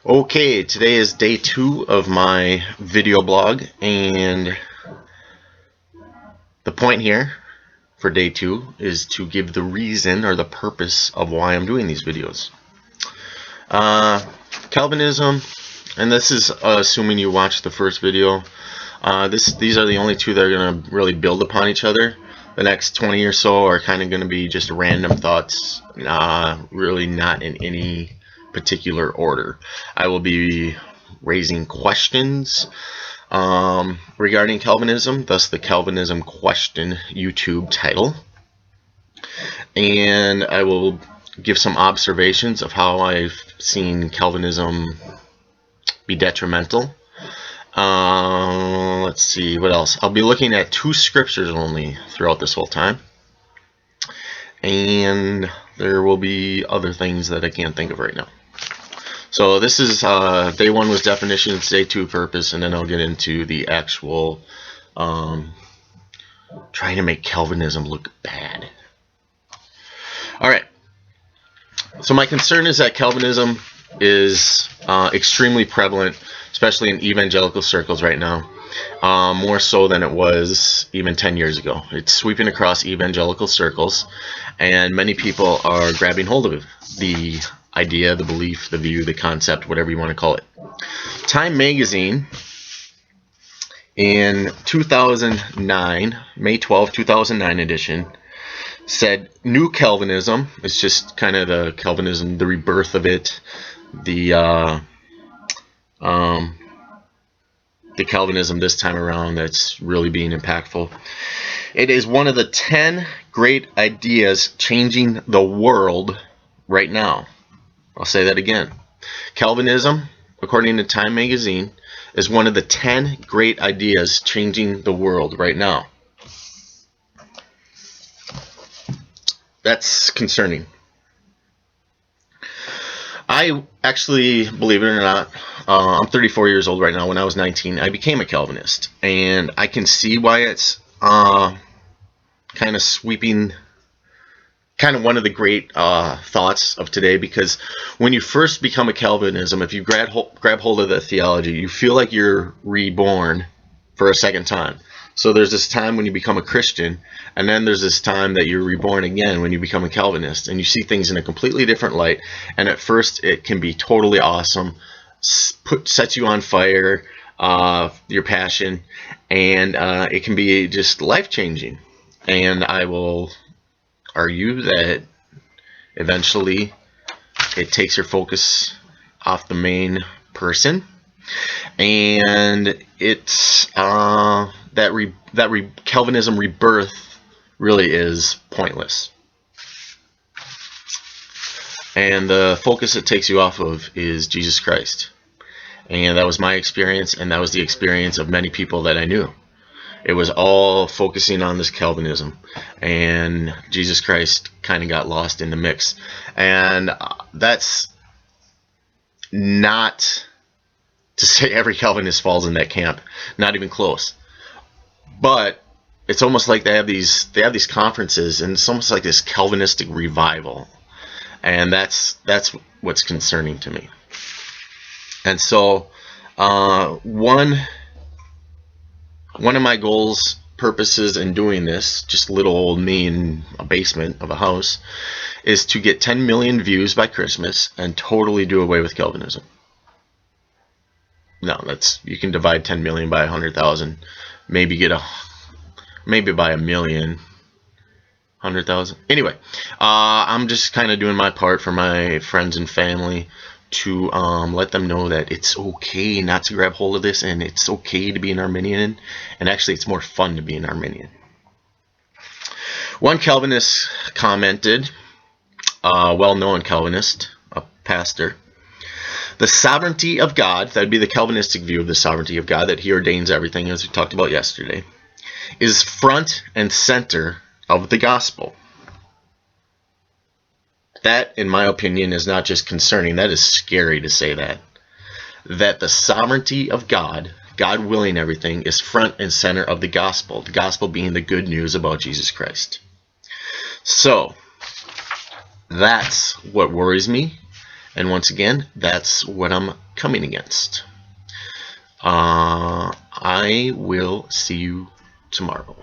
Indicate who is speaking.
Speaker 1: Okay, today is day 2 of my video blog, and the point here for day 2 is to give the reason or the purpose of why I'm doing these videos. Calvinism, and this is assuming you watched the first video. These are the only two that are going to really build upon each other. The next 20 or so are kind of going to be just random thoughts, really not in any particular order. I will be raising questions regarding Calvinism, thus the Calvinism Questioned YouTube title. And I will give some observations of how I've seen Calvinism be detrimental. Let's see, what else? I'll be looking at 2 scriptures only throughout this whole time. And there will be other things that I can't think of right now. So this is day 1 was definitions, day 2 purpose, and then I'll get into the actual trying to make Calvinism look bad. Alright, so my concern is that Calvinism is extremely prevalent, especially in evangelical circles right now, more so than it was even 10 years ago. It's sweeping across evangelical circles, and many people are grabbing hold of the idea, the belief, the view, the concept, whatever you want to call it. Time magazine in 2009, May 12, 2009 edition, said New Calvinism, it's just kind of the Calvinism, the rebirth of it, the Calvinism this time around that's really being impactful. It is one of the 10 great ideas changing the world right now. I'll say that again. Calvinism, according to Time magazine, is one of the 10 great ideas changing the world right now. That's concerning. I actually, believe it or not, I'm 34 years old right now. When I was 19, I became a Calvinist. And I can see why it's kind of sweeping, kind of one of the great thoughts of today, because when you first become a Calvinism, if you grab hold of the theology, you feel like you're reborn for a second time. So there's this time when you become a Christian, and then there's this time that you're reborn again when you become a Calvinist, and you see things in a completely different light. And at first it can be totally awesome, sets you on fire, your passion, and it can be just life-changing. And I will argue that eventually it takes your focus off the main person, and it's Calvinism rebirth really is pointless, and the focus it takes you off of is Jesus Christ. And that was my experience, and that was the experience of many people that I knew. It was all focusing on this Calvinism, and Jesus Christ kind of got lost in the mix. And that's not to say every Calvinist falls in that camp, not even close. But it's almost like they have these conferences, and it's almost like this Calvinistic revival, and that's what's concerning to me. And so one of my goals, purposes in doing this, just little old me in a basement of a house, is to get 10 million views by Christmas and totally do away with Calvinism. No, you can divide 10 million by 100,000, maybe by a million, 100,000. Anyway, I'm just kind of doing my part for my friends and family to let them know that it's okay not to grab hold of this, and it's okay to be an Arminian, and actually it's more fun to be an Arminian. One Calvinist commented, well-known Calvinist, a pastor, the sovereignty of God, that would be the Calvinistic view of the sovereignty of God, that he ordains everything, as we talked about yesterday, is front and center of the gospel. That, in my opinion, is not just concerning, that is scary to say that. That the sovereignty of God, God willing everything, is front and center of the gospel being the good news about Jesus Christ. So, that's what worries me, And once again, that's what I'm coming against. I will see you tomorrow.